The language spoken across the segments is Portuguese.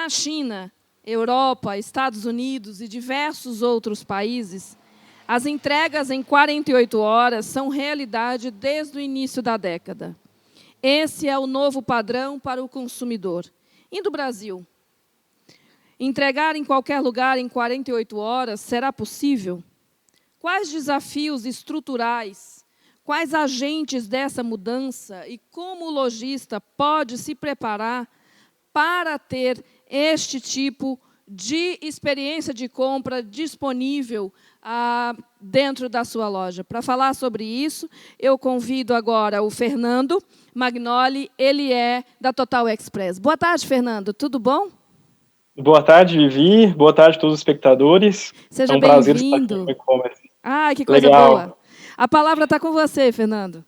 Na China, Europa, Estados Unidos e diversos outros países, as entregas em 48 horas são realidade desde o início da década. Esse é o novo padrão para o consumidor. E no Brasil? Entregar em qualquer lugar em 48 horas será possível? Quais desafios estruturais, quais agentes dessa mudança e como o lojista pode se preparar para ter este tipo de experiência de compra disponível dentro da sua loja? Para falar sobre isso, eu convido agora o Fernando Magnoli, ele é da Total Express. Boa tarde, Fernando, tudo bom? Boa tarde, Vivi. Boa tarde a todos os espectadores. É Seja um prazer estar aqui no bem-vindo. e-commerce. Ai, que coisa boa. Legal. A palavra está com você, Fernando.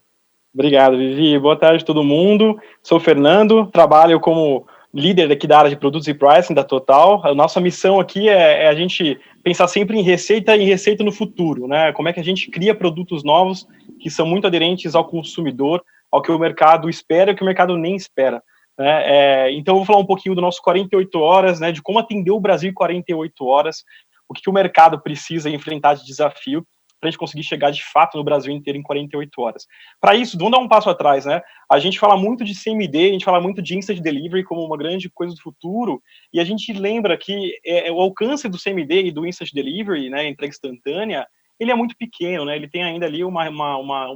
Obrigado, Vivi. Boa tarde a todo mundo. Sou o Fernando, trabalho como líder aqui da área de produtos e pricing da Total. A nossa missão aqui é a gente pensar sempre em receita e receita no futuro, né? Como é que a gente cria produtos novos que são muito aderentes ao consumidor, ao que o mercado espera e o que o mercado nem espera. Né? Então, eu vou falar um pouquinho do nosso 48 horas, né, de como atender o Brasil em 48 horas, o que o mercado precisa enfrentar de desafio para a gente conseguir chegar de fato no Brasil inteiro em 48 horas. Para isso, vamos dar um passo atrás, né? A gente fala muito de CMD, a gente fala muito de Instant Delivery como uma grande coisa do futuro, e a gente lembra que o alcance do CMD e do Instant Delivery, né, entrega instantânea, ele é muito pequeno, né? Ele tem ainda ali um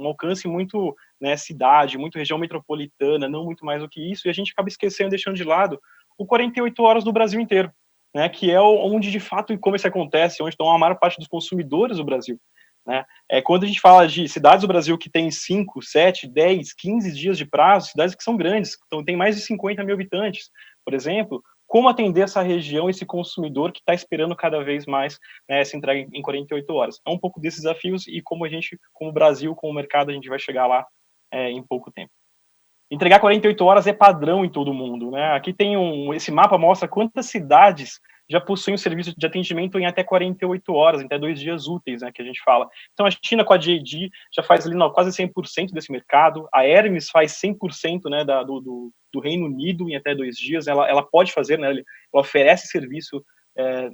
alcance muito, né, cidade, muito região metropolitana, não muito mais do que isso, e a gente acaba esquecendo, deixando de lado o 48 horas do Brasil inteiro, né? Que é onde de fato o e-commerce acontece, onde estão a maior parte dos consumidores do Brasil. Né? Quando a gente fala de cidades do Brasil que têm 5, 7, 10, 15 dias de prazo, cidades que são grandes, então tem mais de 50 mil habitantes, por exemplo, como atender essa região, esse consumidor que está esperando cada vez mais, né, essa entrega em 48 horas. É um pouco desses desafios e como a gente, como Brasil, como mercado, a gente vai chegar lá em pouco tempo. Entregar 48 horas é padrão em todo mundo, né? Aqui tem esse mapa mostra quantas cidades já possuem um serviço de atendimento em até 48 horas, em até 2 dias úteis, né, que a gente fala. Então, a China com a JD já faz ali quase 100% desse mercado, a Hermes faz 100%, né, do Reino Unido em até 2 dias, ela pode fazer, né, ela oferece serviço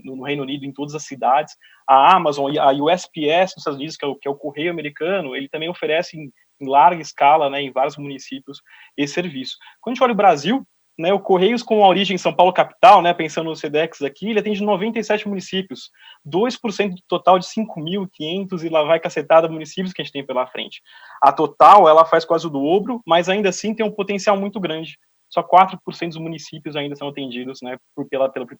no Reino Unido em todas as cidades. A Amazon e a USPS nos Estados Unidos, que é o Correio Americano, ele também oferece em larga escala, né, em vários municípios, esse serviço. Quando a gente olha o Brasil, né, o Correios com a origem em São Paulo capital, né, pensando no SEDEX aqui, ele atende 97 municípios, 2% do total de 5.500 e lá vai cacetada municípios que a gente tem pela frente. A Total, ela faz quase o dobro, mas ainda assim tem um potencial muito grande. Só 4% dos municípios ainda são atendidos, né, por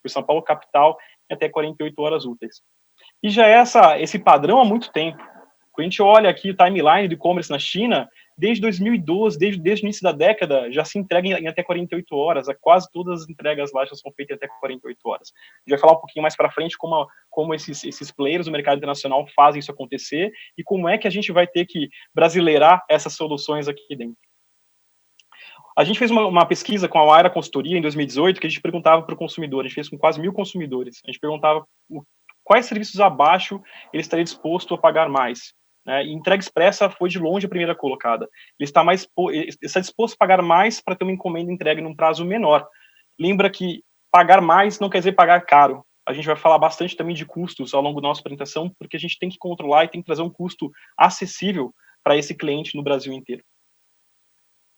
São Paulo capital em até 48 horas úteis. E já é esse padrão há muito tempo. Quando a gente olha aqui o timeline do e-commerce na China, desde 2012, desde o início da década, já se entrega em até 48 horas. Quase todas as entregas lá já são feitas em até 48 horas. A gente vai falar um pouquinho mais para frente como esses players do mercado internacional fazem isso acontecer e como é que a gente vai ter que brasileirar essas soluções aqui dentro. A gente fez uma pesquisa com a Aira Consultoria em 2018 que a gente perguntava para o consumidor, a gente fez com quase 1.000 consumidores, a gente perguntava quais serviços abaixo ele estaria disposto a pagar mais. Né? E entrega expressa foi de longe a primeira colocada. Ele está disposto a pagar mais para ter uma encomenda entregue num prazo menor. Lembra que pagar mais não quer dizer pagar caro. A gente vai falar bastante também de custos ao longo da nossa apresentação, porque a gente tem que controlar e tem que trazer um custo acessível para esse cliente no Brasil inteiro.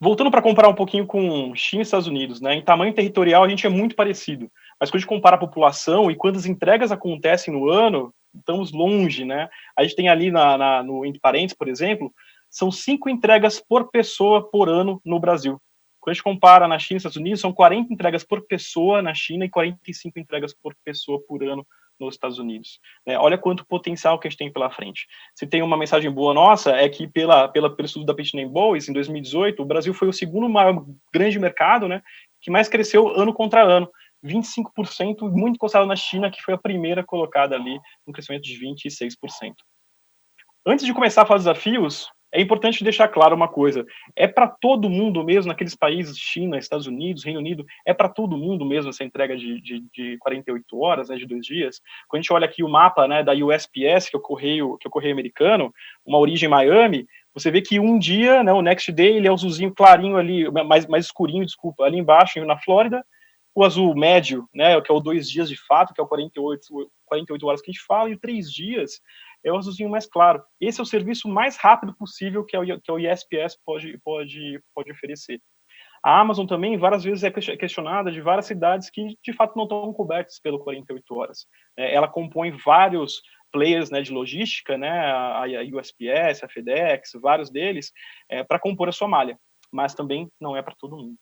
Voltando para comparar um pouquinho com China e Estados Unidos, né? Em tamanho territorial a gente é muito parecido, mas quando a gente compara a população e quantas entregas acontecem no ano, estamos longe, né? A gente tem ali no entre parênteses, por exemplo, são 5 entregas por pessoa por ano no Brasil. Quando a gente compara na China e Estados Unidos, são 40 entregas por pessoa na China e 45 entregas por pessoa por ano nos Estados Unidos. Olha quanto potencial que a gente tem pela frente. Se tem uma mensagem boa nossa, é que pelo estudo da Pitney Bowes, em 2018, o Brasil foi o segundo maior grande mercado, né, que mais cresceu ano contra ano. 25%, muito encostado na China, que foi a primeira colocada ali, um crescimento de 26%. Antes de começar a falar dos desafios, é importante deixar claro uma coisa. É para todo mundo mesmo, naqueles países, China, Estados Unidos, Reino Unido, é para todo mundo mesmo essa entrega de 48 horas, né, de 2 dias. Quando a gente olha aqui o mapa, né, da USPS, que é o Correio americano, uma origem em Miami, você vê que um dia, né, o Next Day, ele é o azulzinho clarinho ali, mais escurinho, desculpa, ali embaixo, na Flórida, o azul médio, né, que é o 2 dias de fato, que é o 48 horas que a gente fala, e o 3 dias é o azulzinho mais claro. Esse é o serviço mais rápido possível que o ISPS pode oferecer. A Amazon também, várias vezes, é questionada de várias cidades que, de fato, não estão cobertas pelo 48 horas. Ela compõe vários players, né, de logística, né, a USPS, a FedEx, vários deles, para compor a sua malha, mas também não é para todo mundo.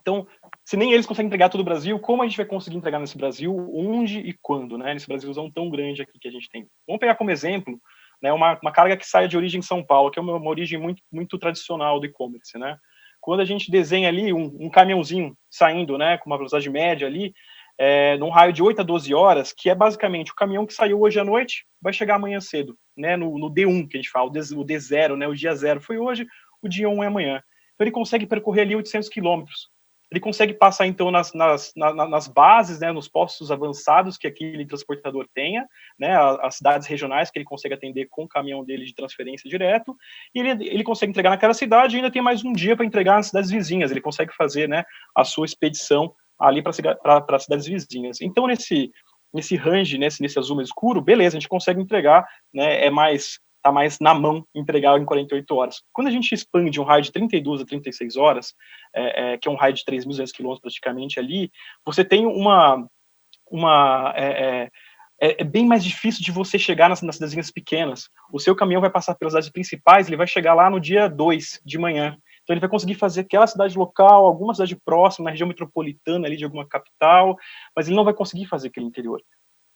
Então, se nem eles conseguem entregar todo o Brasil, como a gente vai conseguir entregar nesse Brasil, onde e quando, né, nesse Brasilzão tão grande aqui que a gente tem? Vamos pegar como exemplo, né, uma carga que saia de origem em São Paulo, que é uma origem muito tradicional do e-commerce, né? Quando a gente desenha ali um caminhãozinho saindo, né, com uma velocidade média ali, num raio de 8 a 12 horas, que é basicamente o caminhão que saiu hoje à noite, vai chegar amanhã cedo, né, no D1, que a gente fala, o D0, né, o dia zero foi hoje, o dia 1 é amanhã. Então ele consegue percorrer ali 800 quilômetros. Ele consegue passar, então, nas bases, né, nos postos avançados que aquele transportador tenha, né, as cidades regionais que ele consegue atender com o caminhão dele de transferência direto, e ele consegue entregar naquela cidade e ainda tem mais um dia para entregar nas cidades vizinhas. Ele consegue fazer, né, a sua expedição ali para as cidades vizinhas. Então, nesse range, nesse azul mais escuro, beleza, a gente consegue entregar, né, tá mais na mão entregar em 48 horas. Quando a gente expande um raio de 32 a 36 horas, que é um raio de 3.200 quilômetros praticamente ali, você tem é bem mais difícil de você chegar nas cidadezinhas pequenas. O seu caminhão vai passar pelas cidades principais, ele vai chegar lá no dia 2 de manhã. Então ele vai conseguir fazer aquela cidade local, alguma cidade próxima, na região metropolitana ali de alguma capital, mas ele não vai conseguir fazer aquele interior.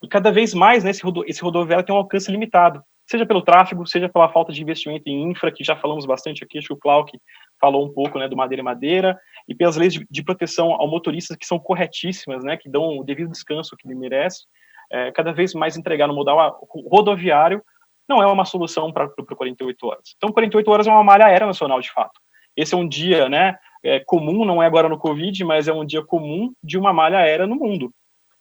E cada vez mais, né, esse rodoviário tem um alcance limitado, seja pelo tráfego, seja pela falta de investimento em infra, que já falamos bastante aqui, acho que o Clark falou um pouco, né, do Madeira e Madeira, e pelas leis de proteção ao motorista, que são corretíssimas, né, que dão o devido descanso que ele merece. Cada vez mais entregar no modal rodoviário não é uma solução para 48 horas. Então, 48 horas é uma malha aérea nacional, de fato. Esse é um dia, né, comum, não é agora no Covid, mas é um dia comum de uma malha aérea no mundo.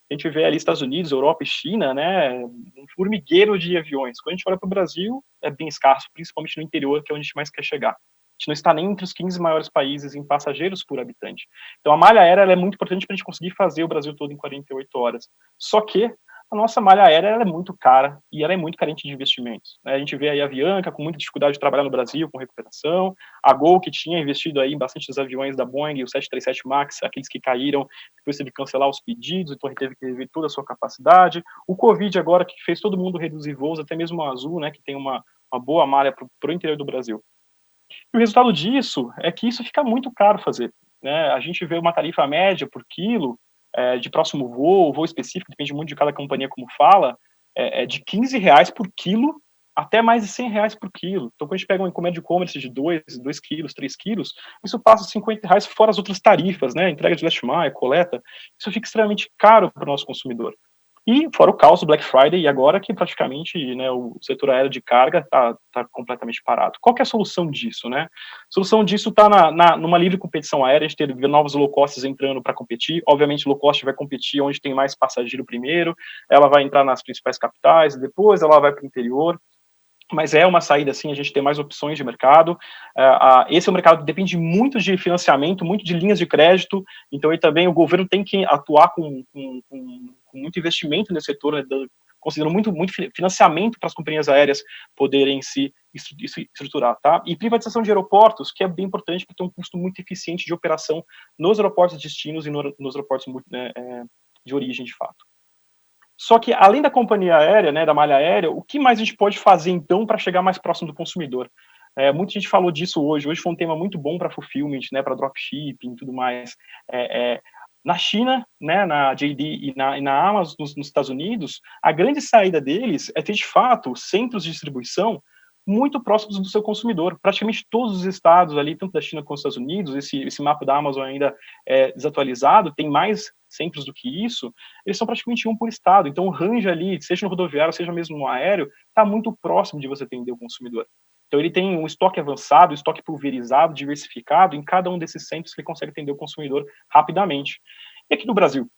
A gente vê ali Estados Unidos, Europa e China, né, um formigueiro de aviões. Quando a gente olha para o Brasil, é bem escasso, principalmente no interior, que é onde a gente mais quer chegar. A gente não está nem entre os 15 maiores países em passageiros por habitante. Então, a malha aérea é muito importante para a gente conseguir fazer o Brasil todo em 48 horas. Só que a nossa malha aérea ela é muito cara e ela é muito carente de investimentos. A gente vê aí a Avianca com muita dificuldade de trabalhar no Brasil, com recuperação, a Gol, que tinha investido aí em bastante dos aviões da Boeing, o 737 MAX, aqueles que caíram, depois teve que cancelar os pedidos, então teve que rever toda a sua capacidade. O Covid agora, que fez todo mundo reduzir voos, até mesmo a Azul, né, que tem uma boa malha para o interior do Brasil. E o resultado disso é que isso fica muito caro fazer. Né? A gente vê uma tarifa média por quilo de próximo voo específico, depende muito de cada companhia como fala, de R$ 15 por quilo até mais de R$ 100 por quilo. Então, quando a gente pega uma encomenda de e-commerce de 2 quilos, 3 quilos, isso passa R$ 50 fora as outras tarifas, né? Entrega de last mile, coleta. Isso fica extremamente caro para o nosso consumidor. E fora o caos do Black Friday, e agora que praticamente, né, o setor aéreo de carga está completamente parado. Qual que é a solução disso? Né? A solução disso está numa livre competição aérea, a gente ter novos low costs entrando para competir. Obviamente, low cost vai competir onde tem mais passageiro primeiro, ela vai entrar nas principais capitais, depois ela vai para o interior. Mas é uma saída, sim, a gente ter mais opções de mercado. Esse é um mercado que depende muito de financiamento, muito de linhas de crédito, então e também o governo tem que atuar com muito investimento nesse setor, né, considerando muito financiamento para as companhias aéreas poderem se estruturar. Tá? E privatização de aeroportos, que é bem importante para ter um custo muito eficiente de operação nos aeroportos de destinos e nos aeroportos de origem, de fato. Só que, além da companhia aérea, né, da malha aérea, o que mais a gente pode fazer, então, para chegar mais próximo do consumidor? Muita gente falou disso hoje. Hoje foi um tema muito bom para fulfillment, né, para dropshipping e tudo mais. Na China, né, na JD e na Amazon, nos Estados Unidos, a grande saída deles é ter, de fato, centros de distribuição muito próximos do seu consumidor. Praticamente todos os estados ali, tanto da China quanto dos Estados Unidos, esse mapa da Amazon ainda é desatualizado, tem mais centros do que isso, eles são praticamente um por estado. Então, o range ali, seja no rodoviário, seja mesmo no aéreo, está muito próximo de você atender o consumidor. Então, ele tem um estoque avançado, estoque pulverizado, diversificado, em cada um desses centros que ele consegue atender o consumidor rapidamente. E aqui no Brasil?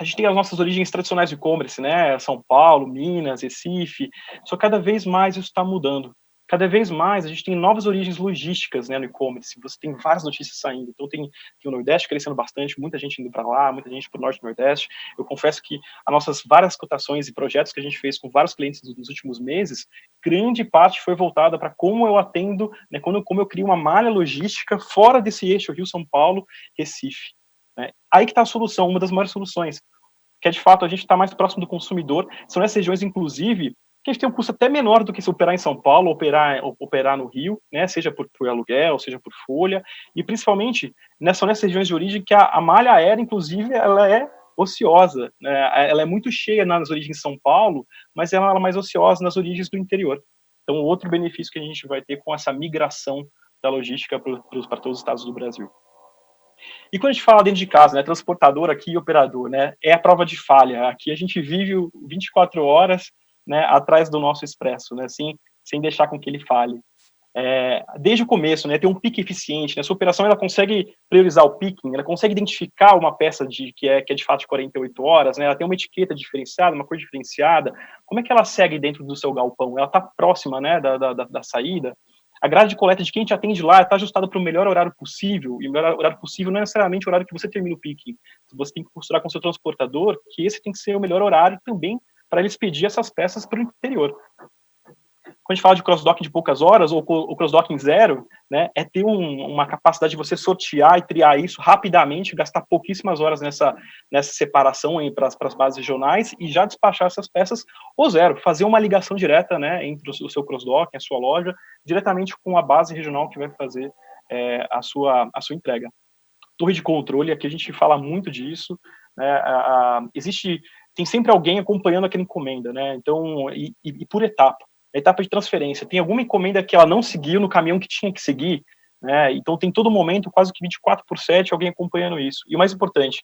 A gente tem as nossas origens tradicionais de e-commerce, né? São Paulo, Minas, Recife, só cada vez mais isso está mudando. Cada vez mais a gente tem novas origens logísticas, né, no e-commerce. Você tem várias notícias saindo. Então tem o Nordeste crescendo bastante, muita gente indo para lá, muita gente para o Norte e Nordeste. Eu confesso que as nossas várias cotações e projetos que a gente fez com vários clientes nos últimos meses, grande parte foi voltada para como eu atendo, né, como eu crio uma malha logística fora desse eixo Rio-São Paulo, Recife. Né? Aí que está a solução, uma das maiores soluções, que é de fato a gente está mais próximo do consumidor. São nessas regiões, inclusive, que a gente tem um custo até menor do que se operar em São Paulo, operar no Rio, né, seja por aluguel, seja por folha, e principalmente são nessas regiões de origem que a malha aérea, inclusive, ela é ociosa, né, ela é muito cheia nas origens de São Paulo, mas ela é mais ociosa nas origens do interior. Então, outro benefício que a gente vai ter com essa migração da logística para todos os estados do Brasil. E quando a gente fala dentro de casa, né, transportador aqui e operador, né, é a prova de falha. Aqui a gente vive 24 horas, né, atrás do nosso expresso, né, assim, sem deixar com que ele falhe. Desde o começo, né, ter um pique eficiente, né, essa operação ela consegue priorizar o picking, ela consegue identificar uma peça que é de fato de 48 horas, né, ela tem uma etiqueta diferenciada, uma cor diferenciada, como é que ela segue dentro do seu galpão? Ela está próxima, né, da saída? A grade de coleta de quem te atende lá está ajustada para o melhor horário possível, e o melhor horário possível não é necessariamente o horário que você termina o picking. Você tem que costurar com o seu transportador que esse tem que ser o melhor horário também para eles pedir essas peças para o interior. Quando a gente fala de cross-docking de poucas horas, ou cross-docking zero, né, é ter uma capacidade de você sortear e triar isso rapidamente, gastar pouquíssimas horas nessa separação para as bases regionais e já despachar essas peças, ou zero, fazer uma ligação direta, né, entre o seu cross-docking, a sua loja, diretamente com a base regional que vai fazer a sua entrega. Torre de controle, aqui a gente fala muito disso, né, tem sempre alguém acompanhando aquela encomenda, né, então, e por etapa. A etapa de transferência, tem alguma encomenda que ela não seguiu no caminhão que tinha que seguir, né, então tem todo momento, quase que 24/7, alguém acompanhando isso. E o mais importante,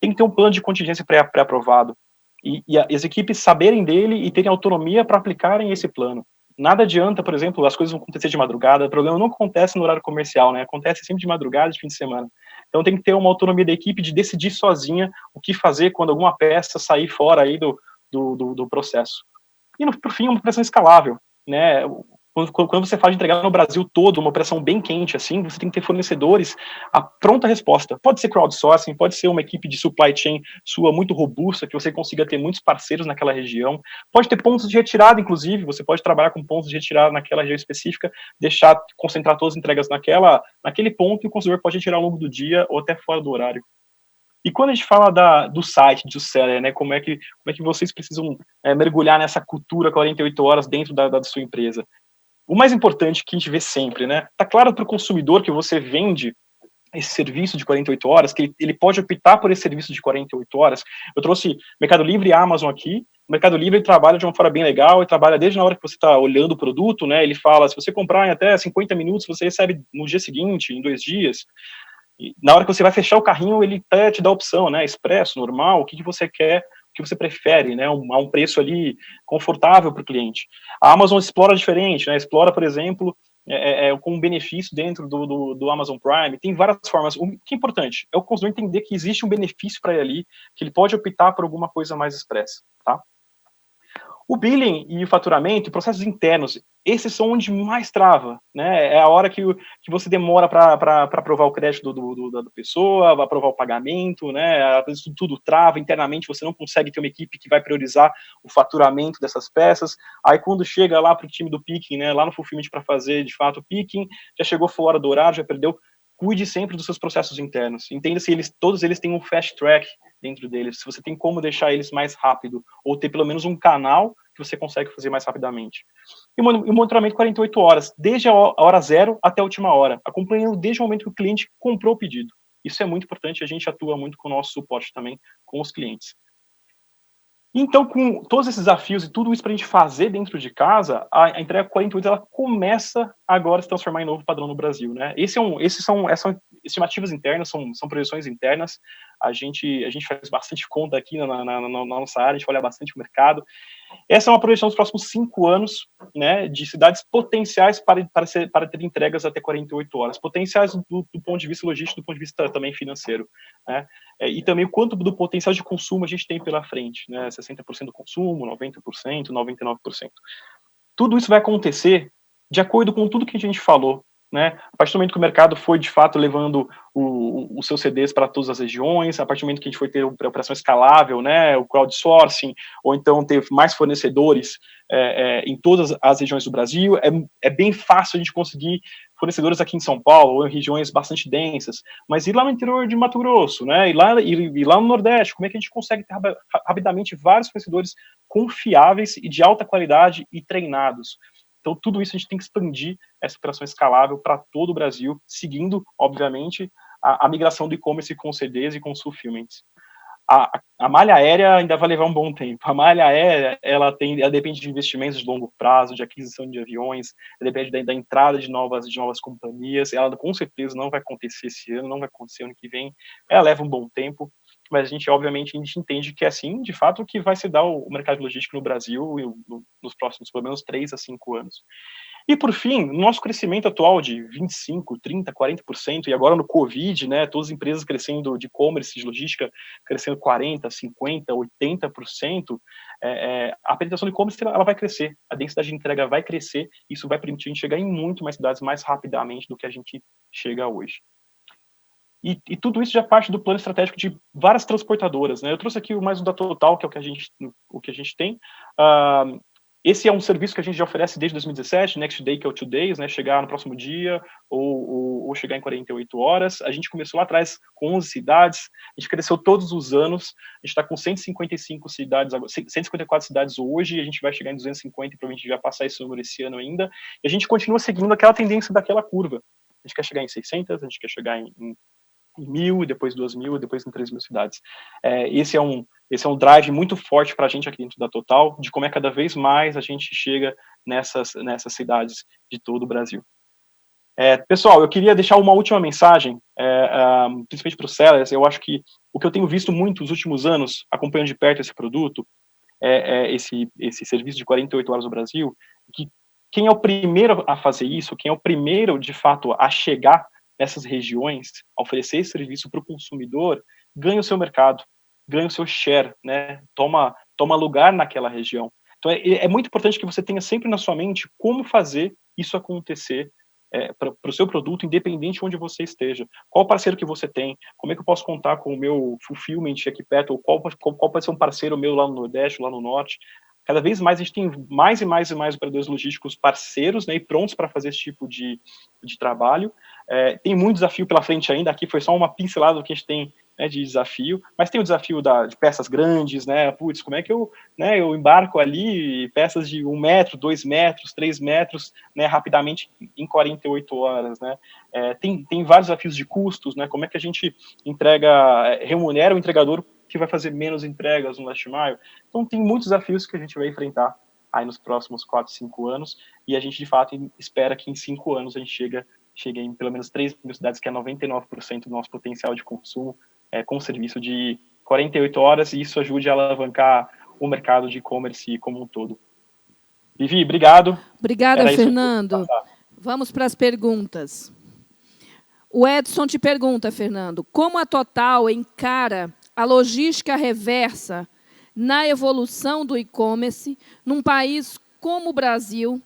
tem que ter um plano de contingência pré-aprovado, e as equipes saberem dele e terem autonomia para aplicarem esse plano. Nada adianta, por exemplo, as coisas vão acontecer de madrugada, o problema não acontece no horário comercial, né, acontece sempre de madrugada, de fim de semana. Então tem que ter uma autonomia da equipe de decidir sozinha o que fazer quando alguma peça sair fora aí do processo. E, por fim, uma operação escalável, né? Quando você fala de entregar no Brasil todo, uma operação bem quente, assim, você tem que ter fornecedores a pronta resposta. Pode ser crowdsourcing, pode ser uma equipe de supply chain sua muito robusta, que você consiga ter muitos parceiros naquela região. Pode ter pontos de retirada, inclusive, você pode trabalhar com pontos de retirada naquela região específica, concentrar todas as entregas naquele ponto, e o consumidor pode retirar ao longo do dia ou até fora do horário. E quando a gente fala do site, do seller, né, como é que vocês precisam mergulhar nessa cultura 48 horas dentro da sua empresa? O mais importante que a gente vê sempre, né, tá claro para o consumidor que você vende esse serviço de 48 horas, que ele pode optar por esse serviço de 48 horas. Eu trouxe Mercado Livre e Amazon aqui. O Mercado Livre ele trabalha de uma forma bem legal, ele trabalha desde na hora que você está olhando o produto, né, ele fala, se você comprar em até 50 minutos, você recebe no dia seguinte, em 2 dias. E na hora que você vai fechar o carrinho, ele te dá a opção, né, expresso, normal, o que você quer, o que você prefere, né, a um preço ali confortável para o cliente. A Amazon explora diferente, né, explora, por exemplo, com um benefício dentro do Amazon Prime, tem várias formas. O que é importante é o consumidor entender que existe um benefício para ele ali, que ele pode optar por alguma coisa mais expressa, tá? O billing e o faturamento, processos internos, esses são onde mais trava, né? É a hora que você demora para aprovar o crédito da pessoa, vai aprovar o pagamento, né? Às vezes tudo trava internamente, você não consegue ter uma equipe que vai priorizar o faturamento dessas peças. Aí quando chega lá para o time do picking, né? Lá no fulfillment para fazer de fato o picking, já chegou fora do horário, já perdeu. Cuide sempre dos seus processos internos. Entenda se todos eles têm um fast track dentro deles, se você tem como deixar eles mais rápido, ou ter pelo menos um canal que você consegue fazer mais rapidamente. E o monitoramento 48 horas, desde a hora zero até a última hora, acompanhando desde o momento que o cliente comprou o pedido. Isso é muito importante, a gente atua muito com o nosso suporte também com os clientes. Então, com todos esses desafios e tudo isso para a gente fazer dentro de casa, a entrega 48 ela começa agora a se transformar em novo padrão no Brasil, né? Essas são estimativas internas, são projeções internas. A gente faz bastante conta aqui na nossa área, a gente olha bastante o mercado. Essa é uma projeção dos próximos 5 anos, né, de cidades potenciais para ter entregas até 48 horas. Potenciais do ponto de vista logístico, do ponto de vista também financeiro, né? E também o quanto do potencial de consumo a gente tem pela frente, né? 60% do consumo, 90%, 99%. Tudo isso vai acontecer de acordo com tudo que a gente falou, né? A partir do momento que o mercado foi, de fato, levando os seus CDs para todas as regiões, a partir do momento que a gente foi ter a operação escalável, né, o crowdsourcing, ou então ter mais fornecedores em todas as regiões do Brasil, é bem fácil a gente conseguir fornecedores aqui em São Paulo, ou em regiões bastante densas, mas ir lá no interior de Mato Grosso, né, e lá no Nordeste, como é que a gente consegue ter rapidamente vários fornecedores confiáveis e de alta qualidade e treinados? Então, tudo isso a gente tem que expandir essa operação escalável para todo o Brasil, seguindo, obviamente, a migração do e-commerce com CDs e com fulfillments. A malha aérea ainda vai levar um bom tempo. A malha aérea, ela depende de investimentos de longo prazo, de aquisição de aviões, depende da entrada de novas companhias. Ela, com certeza, não vai acontecer esse ano, não vai acontecer ano que vem. Ela leva um bom tempo, mas a gente, obviamente, entende que é assim, de fato, que vai se dar o mercado logístico no Brasil nos próximos, pelo menos, 3 a 5 anos. E, por fim, nosso crescimento atual de 25%, 30%, 40%, e agora no Covid, né, todas as empresas crescendo de e-commerce, de logística, crescendo 40%, 50%, 80%, a penetração do e-commerce ela vai crescer, a densidade de entrega vai crescer, isso vai permitir a gente chegar em muito mais cidades mais rapidamente do que a gente chega hoje. E tudo isso já parte do plano estratégico de várias transportadoras, né? Eu trouxe aqui mais o da Total, que é o que a gente tem. Esse é um serviço que a gente já oferece desde 2017, Next Day, que é o 2 Days, né? Chegar no próximo dia ou chegar em 48 horas. A gente começou lá atrás com 11 cidades, a gente cresceu todos os anos, a gente está com 155 cidades, 154 cidades hoje, a gente vai chegar em 250 e provavelmente vai passar esse número esse ano ainda, e a gente continua seguindo aquela tendência daquela curva. A gente quer chegar em 600, a gente quer chegar em 1.000, depois 2.000, depois em 3.000 cidades. Esse é um drive muito forte para a gente aqui dentro da Total, de como é cada vez mais a gente chega nessas cidades de todo o Brasil. Pessoal, eu queria deixar uma última mensagem, principalmente para os sellers. Eu acho que o que eu tenho visto muito nos últimos anos, acompanhando de perto esse produto, esse serviço de 48 horas no Brasil, que quem é o primeiro a fazer isso, quem é o primeiro, de fato, a chegar nessas regiões, a oferecer esse serviço para o consumidor, ganha o seu mercado, ganha o seu share, né? Toma lugar naquela região. Então, é muito importante que você tenha sempre na sua mente como fazer isso acontecer para o seu produto, independente de onde você esteja. Qual parceiro que você tem? Como é que eu posso contar com o meu fulfillment aqui perto? Ou qual pode ser um parceiro meu lá no Nordeste, lá no Norte? Cada vez mais a gente tem mais e mais operadores logísticos parceiros, né, e prontos para fazer esse tipo de trabalho. Tem muito desafio pela frente ainda, aqui foi só uma pincelada do que a gente tem, né, de desafio, mas tem o desafio de peças grandes, né, como é que eu embarco ali peças de 1 metro, 2 metros, 3 metros, né, rapidamente em 48 horas, né. Tem vários desafios de custos, né, como é que a gente remunera o entregador que vai fazer menos entregas no last mile. Então, tem muitos desafios que a gente vai enfrentar aí nos próximos 4, 5 anos, e a gente, de fato, espera que em 5 anos a gente chegue em pelo menos 3.000 cidades, que é 99% do nosso potencial de consumo, com serviço de 48 horas, e isso ajude a alavancar o mercado de e-commerce como um todo. Vivi, obrigado. Obrigada, Fernando. Vamos para as perguntas. O Edson te pergunta, Fernando, como a Total encara a logística reversa na evolução do e-commerce num país como o Brasil,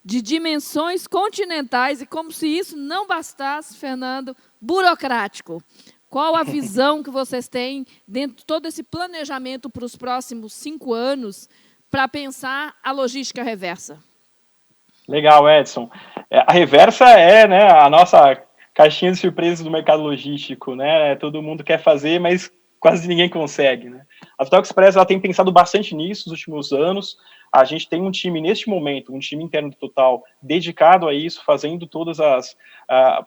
de dimensões continentais, e como se isso não bastasse, Fernando, burocrático. Qual a visão que vocês têm dentro de todo esse planejamento para os próximos 5 anos para pensar a logística reversa? Legal, Edson. A reversa né, a nossa caixinha de surpresas do mercado logístico, né? Todo mundo quer fazer, mas quase ninguém consegue, né? A Total Express ela tem pensado bastante nisso nos últimos anos. A gente tem um time, neste momento, um time interno do Total dedicado a isso, fazendo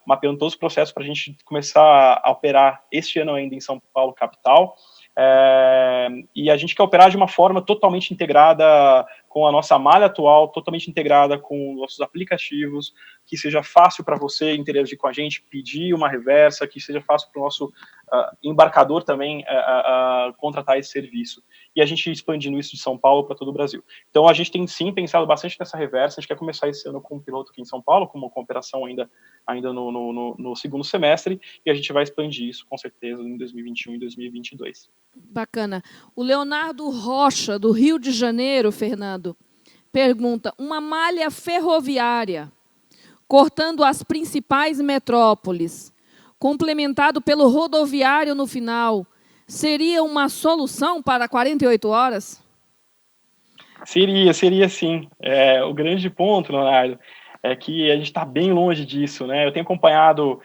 mapeando todos os processos para a gente começar a operar este ano ainda em São Paulo, capital. E a gente quer operar de uma forma totalmente integrada com a nossa malha atual, totalmente integrada com nossos aplicativos, que seja fácil para você interagir com a gente, pedir uma reversa, que seja fácil para o nosso embarcador também contratar esse serviço. E a gente expandindo isso de São Paulo para todo o Brasil. Então, a gente tem, sim, pensado bastante nessa reversa. A gente quer começar esse ano com um piloto aqui em São Paulo, com uma operação ainda no segundo semestre, e a gente vai expandir isso, com certeza, em 2021 e 2022. Bacana. O Leonardo Rocha, do Rio de Janeiro, Fernando, pergunta, uma malha ferroviária cortando as principais metrópoles, complementado pelo rodoviário no final, seria uma solução para 48 horas? Seria sim. O grande ponto, Leonardo, é que a gente está bem longe disso, né? Eu tenho acompanhado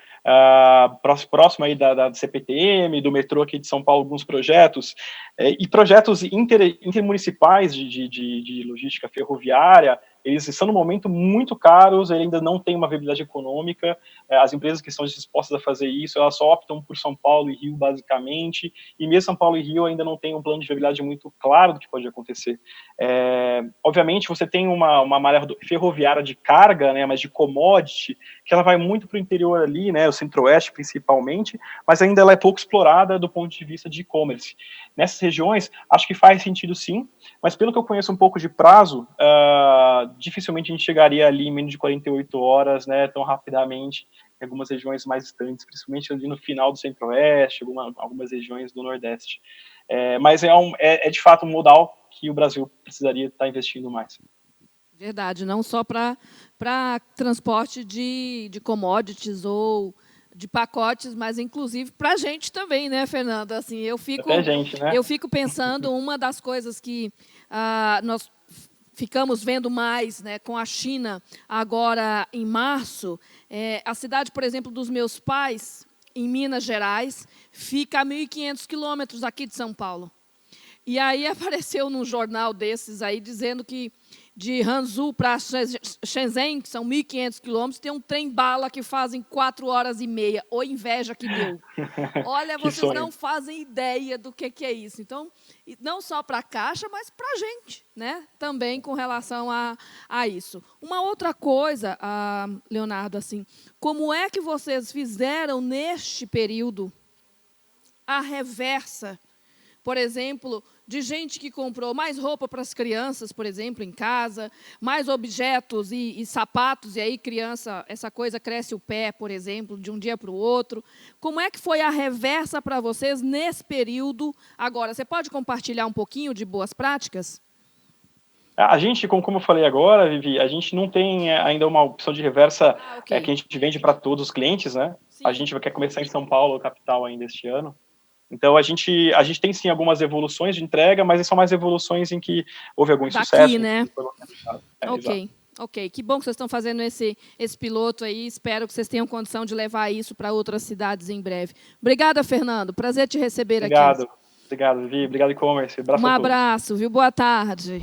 próximo aí da CPTM, do metrô aqui de São Paulo, alguns projetos, e projetos intermunicipais de logística ferroviária. Eles estão no momento muito caros, ele ainda não tem uma viabilidade econômica. As empresas que estão dispostas a fazer isso, elas só optam por São Paulo e Rio, basicamente, e mesmo São Paulo e Rio ainda não tem um plano de viabilidade muito claro do que pode acontecer. Obviamente, você tem uma malha ferroviária de carga, né, mas de commodity, que ela vai muito para o interior ali, né, o centro-oeste principalmente, mas ainda ela é pouco explorada do ponto de vista de e-commerce. Nessas regiões, acho que faz sentido sim, mas pelo que eu conheço um pouco de prazo, dificilmente a gente chegaria ali em menos de 48 horas, né, tão rapidamente, em algumas regiões mais distantes, principalmente ali no final do centro-oeste, algumas regiões do nordeste. Mas é de fato um modal que o Brasil precisaria estar investindo mais. Verdade, não só para transporte de commodities ou de pacotes, mas inclusive para a gente também, né, Fernando? Assim, eu fico pensando, uma das coisas que nós ficamos vendo mais, né, com a China agora em março, a cidade, por exemplo, dos meus pais, em Minas Gerais, fica a 1.500 quilômetros aqui de São Paulo. E aí apareceu num jornal desses aí dizendo que de Hangzhou para Shenzhen, que são 1.500 quilômetros, tem um trem-bala que fazem 4 horas e meia. Ô inveja que deu. Olha, vocês não fazem ideia do que é isso. Então, não só para a Caixa, mas para a gente, né? Também com relação a isso. Uma outra coisa, Leonardo, assim, como é que vocês fizeram neste período a reversa, por exemplo, de gente que comprou mais roupa para as crianças, por exemplo, em casa, mais objetos e sapatos, e aí criança, essa coisa cresce o pé, por exemplo, de um dia para o outro. Como é que foi a reversa para vocês nesse período? Agora, você pode compartilhar um pouquinho de boas práticas? A gente, como eu falei agora, Vivi, a gente não tem ainda uma opção de reversa okay, que a gente vende para todos os clientes, né? Sim. A gente quer começar em São Paulo, capital, ainda este ano. Então, a gente tem, sim, algumas evoluções de entrega, mas são mais evoluções em que houve algum sucesso. Né? Ok. Que bom que vocês estão fazendo esse piloto aí. Espero que vocês tenham condição de levar isso para outras cidades em breve. Obrigada, Fernando. Prazer te receber aqui. Obrigado, Vivi. Obrigado, e-commerce. Um abraço, viu? Boa tarde.